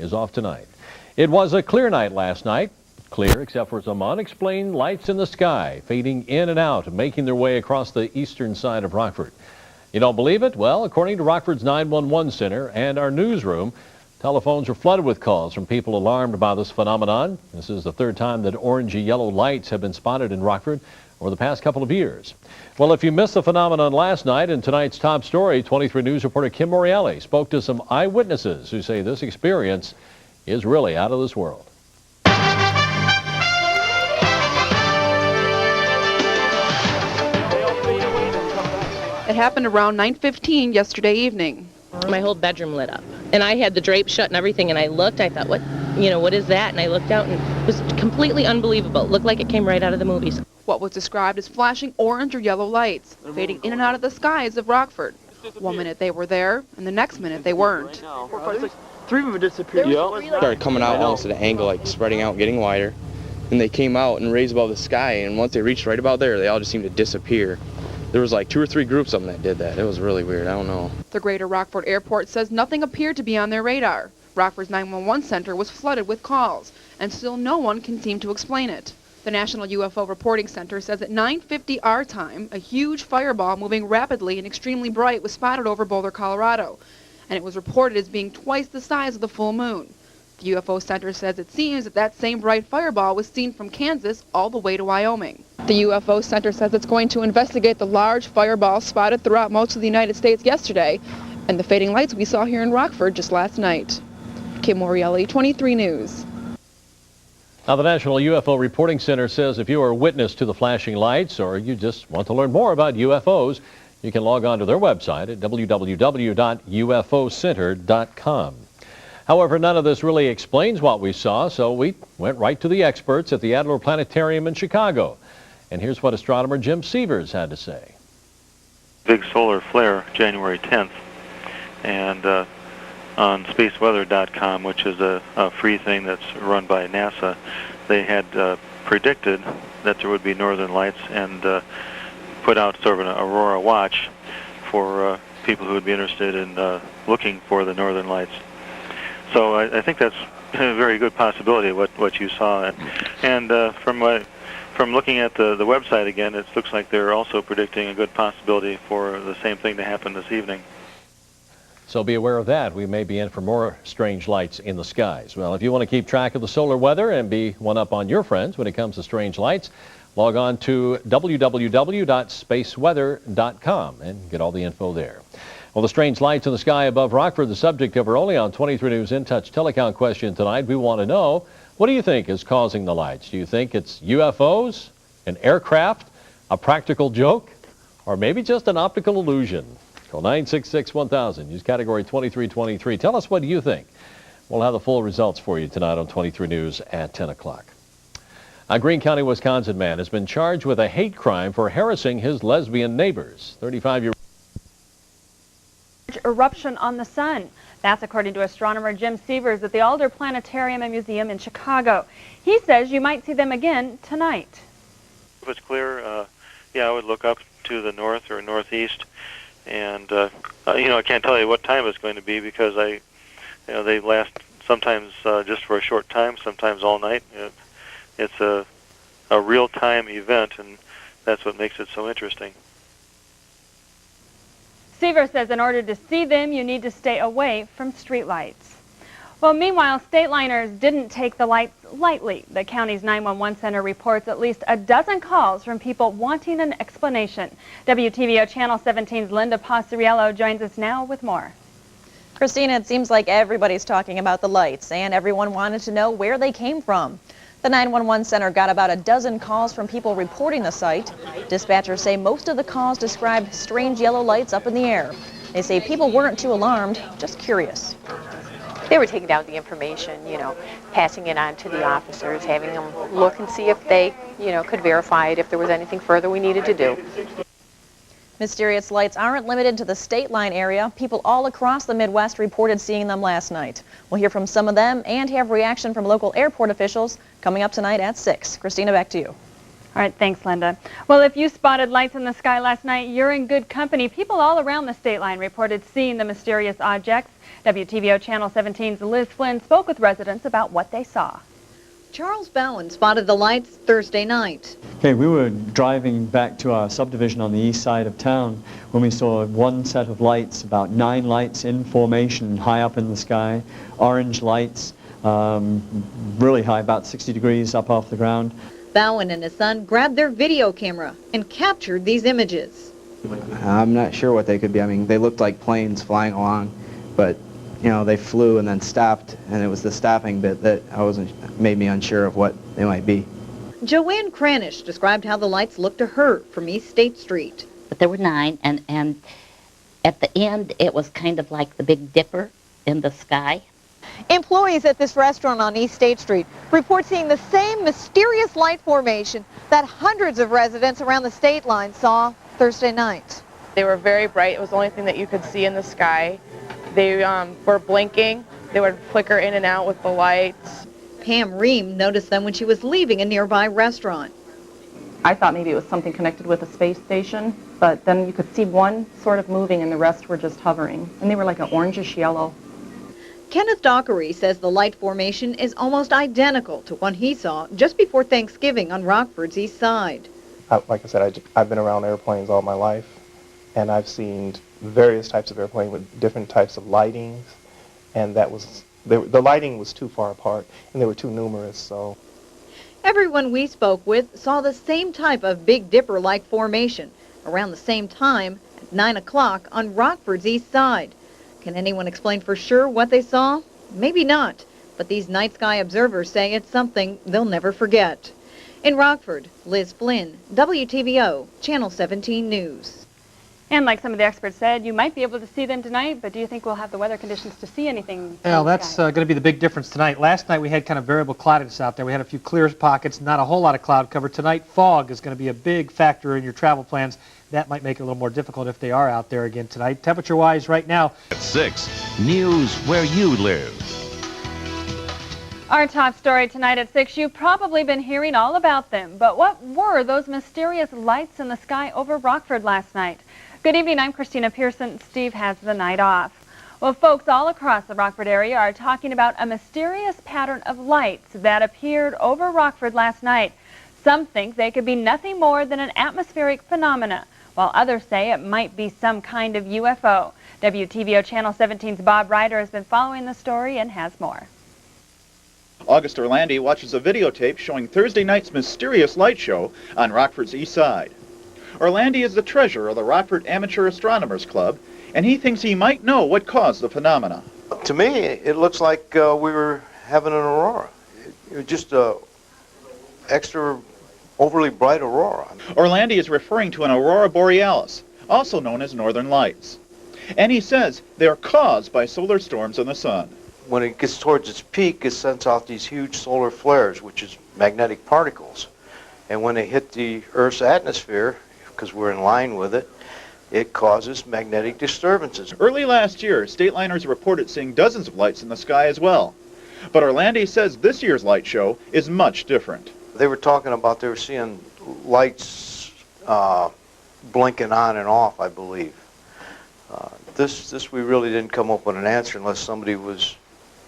is off tonight. It was a clear night last night. Clear except for some unexplained lights in the sky, fading in and out and making their way across the eastern side of Rockford. You don't believe it? Well, according to Rockford's 911 center and our newsroom, telephones were flooded with calls from people alarmed by this phenomenon. This is the third time that orangey yellow lights have been spotted in Rockford over the past couple of years. Well, if you missed the phenomenon last night, in tonight's top story, 23 News reporter Kim Morreale spoke to some eyewitnesses who say this experience is really out of this world. It happened around 9:15 yesterday evening. My whole bedroom lit up, and I had the drapes shut and everything, and I looked, I thought, what is that? And I looked out, and it was completely unbelievable. It looked like it came right out of the movies. What was described as flashing orange or yellow lights, fading in and out of the skies of Rockford. One minute they were there, and the next minute they weren't. Three of them disappeared. Started coming out almost at an angle, like spreading out, getting wider. And they came out and raised above the sky, and once they reached right about there, they all just seemed to disappear. There was like 2 or 3 groups of them that did that. It was really weird. I don't know. The Greater Rockford Airport says nothing appeared to be on their radar. Rockford's 911 center was flooded with calls, and still no one can seem to explain it. The National UFO Reporting Center says at 9:50 our time, a huge fireball moving rapidly and extremely bright was spotted over Boulder, Colorado, and it was reported as being twice the size of the full moon. The UFO Center says it seems that same bright fireball was seen from Kansas all the way to Wyoming. The UFO Center says it's going to investigate the large fireball spotted throughout most of the United States yesterday and the fading lights we saw here in Rockford just last night. Kim Morreale, 23 News. Now, the National UFO Reporting Center says if you are a witness to the flashing lights or you just want to learn more about UFOs, you can log on to their website at www.ufocenter.com. However, none of this really explains what we saw, so we went right to the experts at the Adler Planetarium in Chicago. And here's what astronomer Jim Severs had to say. Big solar flare, January 10th, and on spaceweather.com, which is a free thing that's run by NASA, they had predicted that there would be northern lights and put out sort of an aurora watch for people who would be interested in looking for the northern lights. So I think that's a very good possibility what you saw, and from looking at the website again, it looks like they're also predicting a good possibility for the same thing to happen this evening. So be aware of that. We may be in for more strange lights in the skies. Well, if you want to keep track of the solar weather and be one up on your friends when it comes to strange lights, log on to www.spaceweather.com and get all the info there. Well, the strange lights in the sky above Rockford, the subject of our only on 23 News In Touch telecount question tonight. We want to know, what do you think is causing the lights? Do you think it's UFOs, an aircraft, a practical joke, or maybe just an optical illusion? Call 966-1000. Use category 2323. Tell us what you think. We'll have the full results for you tonight on 23 News at 10 o'clock. A Greene County, Wisconsin man has been charged with a hate crime for harassing his lesbian neighbors. 35-year-old eruption on the sun. That's according to astronomer Jim Severs at the Adler Planetarium and Museum in Chicago. He says you might see them again tonight. If it's clear, yeah, I would look up to the north or northeast, and I can't tell you what time it's going to be because they last sometimes just for a short time, sometimes all night. It's a real-time event, and that's what makes it so interesting. Severs says in order to see them, you need to stay away from streetlights. Well, meanwhile, stateliners didn't take the lights lightly. The county's 911 center reports at least a dozen calls from people wanting an explanation. WTVO Channel 17's Linda Passariello joins us now with more. Christina, it seems like everybody's talking about the lights, and everyone wanted to know where they came from. The 911 center got about a dozen calls from people reporting the sight. Dispatchers say most of the calls described strange yellow lights up in the air. They say people weren't too alarmed, just curious. They were taking down the information, passing it on to the officers, having them look and see if they, could verify it, if there was anything further we needed to do. Mysterious lights aren't limited to the state line area. People all across the Midwest reported seeing them last night. We'll hear from some of them and have reaction from local airport officials coming up tonight at 6. Christina, back to you. All right, thanks, Linda. Well, if you spotted lights in the sky last night, you're in good company. People all around the state line reported seeing the mysterious objects. WTVO Channel 17's Liz Flynn spoke with residents about what they saw. Charles Bowen spotted the lights Thursday night. Okay, we were driving back to our subdivision on the east side of town when we saw one set of lights, about 9 lights in formation high up in the sky, orange lights, really high, about 60 degrees up off the ground. Bowen and his son grabbed their video camera and captured these images. I'm not sure what they could be. I mean, they looked like planes flying along, but you know, they flew and then stopped, and it was the stopping bit that made me unsure of what they might be. Joanne Cranish described how the lights looked to her from East State Street. But there were 9, and at the end it was kind of like the Big Dipper in the sky. Employees at this restaurant on East State Street report seeing the same mysterious light formation that hundreds of residents around the state line saw Thursday night. They were very bright. It was the only thing that you could see in the sky. They were blinking. They would flicker in and out with the lights. Pam Ream noticed them when she was leaving a nearby restaurant. I thought maybe it was something connected with a space station, but then you could see one sort of moving and the rest were just hovering. And they were like an orangish yellow. Kenneth Dockery says the light formation is almost identical to one he saw just before Thanksgiving on Rockford's east side. Like I said, I've been around airplanes all my life, and I've seen various types of airplanes with different types of lightings, and the lighting was too far apart, and they were too numerous, so. Everyone we spoke with saw the same type of Big Dipper-like formation around the same time at 9 o'clock on Rockford's east side. Can anyone explain for sure what they saw? Maybe not, but these night sky observers say it's something they'll never forget. In Rockford, Liz Flynn, WTVO, Channel 17 News. And like some of the experts said, you might be able to see them tonight, but do you think we'll have the weather conditions to see anything? Well, that's going to be the big difference tonight. Last night we had kind of variable cloudiness out there. We had a few clear pockets, not a whole lot of cloud cover. Tonight, fog is going to be a big factor in your travel plans. That might make it a little more difficult if they are out there again tonight. Temperature-wise right now. At 6, news where you live. Our top story tonight at 6, you've probably been hearing all about them, but what were those mysterious lights in the sky over Rockford last night? Good evening, I'm Christina Pearson. Steve has the night off. Well, folks all across the Rockford area are talking about a mysterious pattern of lights that appeared over Rockford last night. Some think they could be nothing more than an atmospheric phenomena, while others say it might be some kind of UFO. WTVO Channel 17's Bob Ryder has been following the story and has more. August Orlandi watches a videotape showing Thursday night's mysterious light show on Rockford's east side. Orlandi is the treasurer of the Rockford Amateur Astronomers Club, and he thinks he might know what caused the phenomena. To me, it looks like we were having an aurora. It was just a extra overly bright aurora. Orlandi is referring to an aurora borealis, also known as northern lights. And he says they are caused by solar storms on the sun. When it gets towards its peak, it sends out these huge solar flares, which is magnetic particles. And when they hit the Earth's atmosphere, because we're in line with it, it causes magnetic disturbances. Early last year, stateliners reported seeing dozens of lights in the sky as well. But Orlandi says this year's light show is much different. They were talking about they were seeing lights blinking on and off, I believe. This we really didn't come up with an answer unless somebody was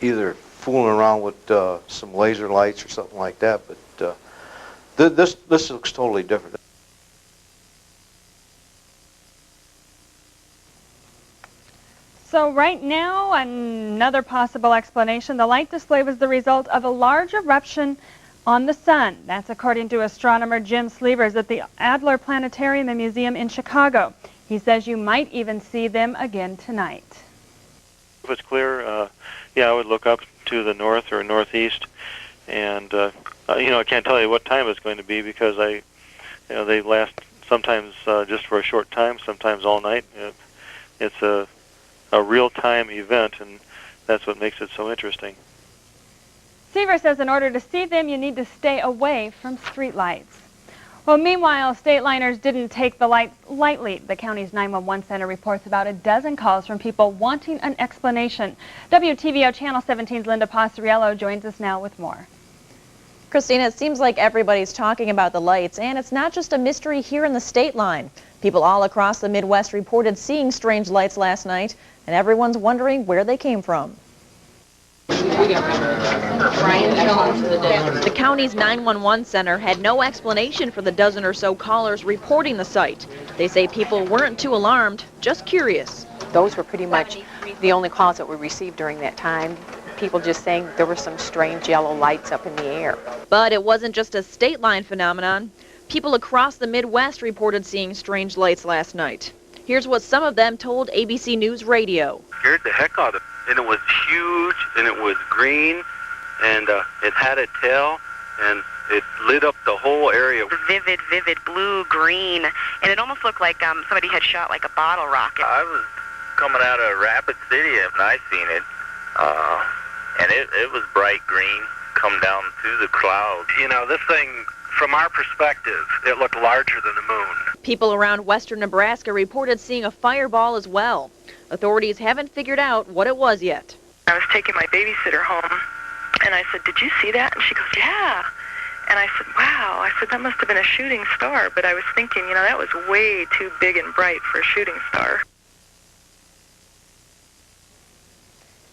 either fooling around with some laser lights or something like that. But this looks totally different. So right now, another possible explanation. The light display was the result of a large eruption on the sun. That's according to astronomer Jim Sleevers at the Adler Planetarium and Museum in Chicago. He says you might even see them again tonight. If it's clear, yeah, I would look up to the north or northeast, and I can't tell you what time it's going to be because they last sometimes just for a short time, sometimes all night. It's a real-time event, and that's what makes it so interesting. Seaver says in order to see them, you need to stay away from streetlights. Well, meanwhile, stateliners didn't take the lights lightly. The county's 911 center reports about a dozen calls from people wanting an explanation. WTVO Channel 17's Linda Passariello joins us now with more. Christina, it seems like everybody's talking about the lights, and it's not just a mystery here in the state line. People all across the Midwest reported seeing strange lights last night, and everyone's wondering where they came from. The county's 911 center had no explanation for the dozen or so callers reporting the sight. They say people weren't too alarmed, just curious. Those were pretty much the only calls that we received during that time. People just saying there were some strange yellow lights up in the air. But it wasn't just a state line phenomenon. People across the Midwest reported seeing strange lights last night. Here's what some of them told ABC News Radio. Scared the heck out of it. And it was huge, and it was green, and it had a tail, and it lit up the whole area. Vivid blue, green, and it almost looked like somebody had shot like a bottle rocket. I was coming out of Rapid City, and I seen it, and it was bright green, come down through the clouds. You know, this thing, from our perspective, it looked larger than the moon. People around western Nebraska reported seeing a fireball as well. Authorities haven't figured out what it was yet. I was taking my babysitter home, and I said, "Did you see that?" And she goes, "Yeah." And I said, "Wow." I said, "That must have been a shooting star." But I was thinking, you know, that was way too big and bright for a shooting star.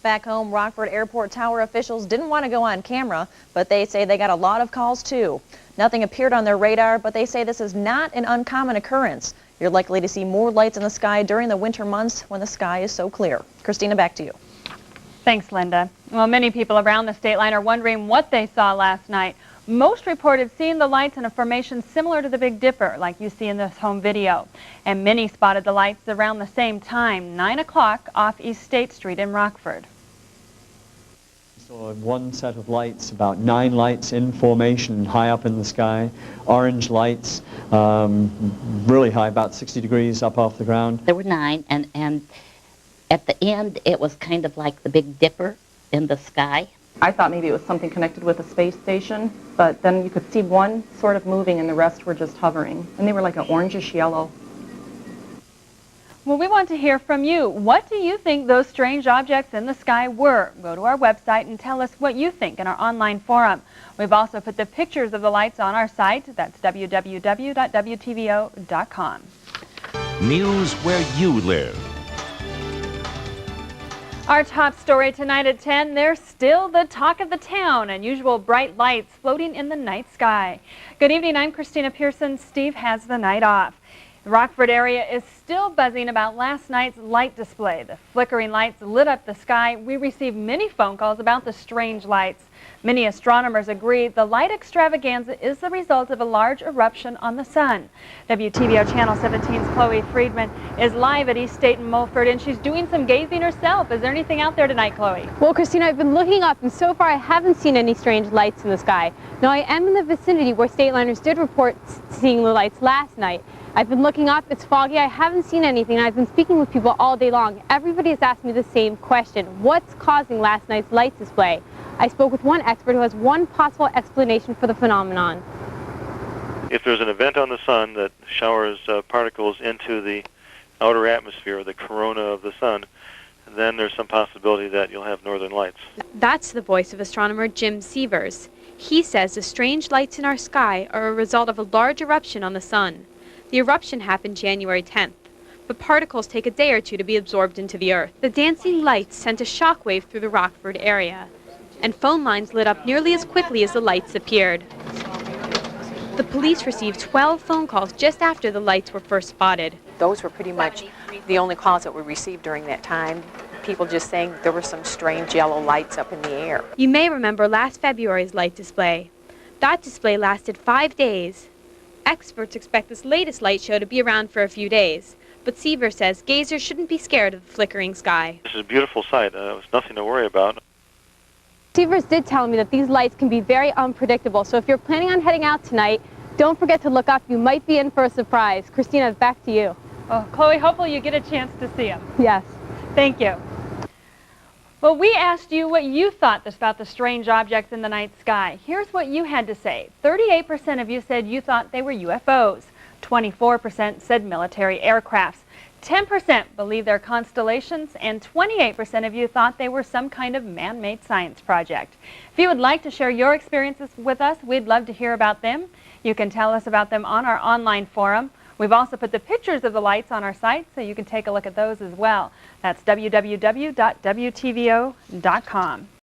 Back home, Rockford Airport Tower officials didn't want to go on camera, but they say they got a lot of calls too. Nothing appeared on their radar, but they say this is not an uncommon occurrence. You're likely to see more lights in the sky during the winter months when the sky is so clear. Christina, back to you. Thanks, Linda. Well, many people around the state line are wondering what they saw last night. Most reported seeing the lights in a formation similar to the Big Dipper, like you see in this home video. And many spotted the lights around the same time, 9 o'clock off East State Street in Rockford. Saw one set of lights, about 9 lights in formation high up in the sky, orange lights, really high, about 60 degrees up off the ground. There were 9, and at the end it was kind of like the Big Dipper in the sky. I thought maybe it was something connected with a space station, but then you could see one sort of moving and the rest were just hovering, and they were like an orangish yellow. Well, we want to hear from you. What do you think those strange objects in the sky were? Go to our website and tell us what you think in our online forum. We've also put the pictures of the lights on our site. That's www.wtvo.com. News where you live. Our top story tonight at 10, there's still the talk of the town, unusual bright lights floating in the night sky. Good evening, I'm Christina Pearson. Steve has the night off. The Rockford area is still buzzing about last night's light display. The flickering lights lit up the sky. We received many phone calls about the strange lights. Many astronomers agree the light extravaganza is the result of a large eruption on the sun. WTVO Channel 17's Chloe Friedman is live at East State and Mulford, and she's doing some gazing herself. Is there anything out there tonight, Chloe? Well, Christina, I've been looking up, and so far I haven't seen any strange lights in the sky. Now, I am in the vicinity where stateliners did report seeing the lights last night. I've been looking up, it's foggy, I haven't seen anything, and I've been speaking with people all day long. Everybody has asked me the same question: what's causing last night's light display? I spoke with one expert who has one possible explanation for the phenomenon. If there's an event on the sun that showers particles into the outer atmosphere, the corona of the sun, then there's some possibility that you'll have northern lights. That's the voice of astronomer Jim Sievers. He says the strange lights in our sky are a result of a large eruption on the sun. The eruption happened January 10th, but particles take a day or two to be absorbed into the Earth. The dancing lights sent a shockwave through the Rockford area, and phone lines lit up nearly as quickly as the lights appeared. The police received 12 phone calls just after the lights were first spotted. Those were pretty much the only calls that we received during that time. People just saying there were some strange yellow lights up in the air. You may remember last February's light display. That display lasted 5 days. Experts expect this latest light show to be around for a few days, but Sievers says gazers shouldn't be scared of the flickering sky. This is a beautiful sight. There's nothing to worry about. Sievers did tell me that these lights can be very unpredictable, so if you're planning on heading out tonight, don't forget to look up. You might be in for a surprise. Christina, back to you. Oh, Chloe, hopefully you get a chance to see them. Yes. Thank you. Well, we asked you what you thought about the strange objects in the night sky. Here's what you had to say. 38% of you said you thought they were UFOs. 24% said military aircrafts. 10% believe they're constellations, and 28% of you thought they were some kind of man-made science project. If you would like to share your experiences with us, we'd love to hear about them. You can tell us about them on our online forum. We've also put the pictures of the lights on our site, so you can take a look at those as well. That's www.wtvo.com.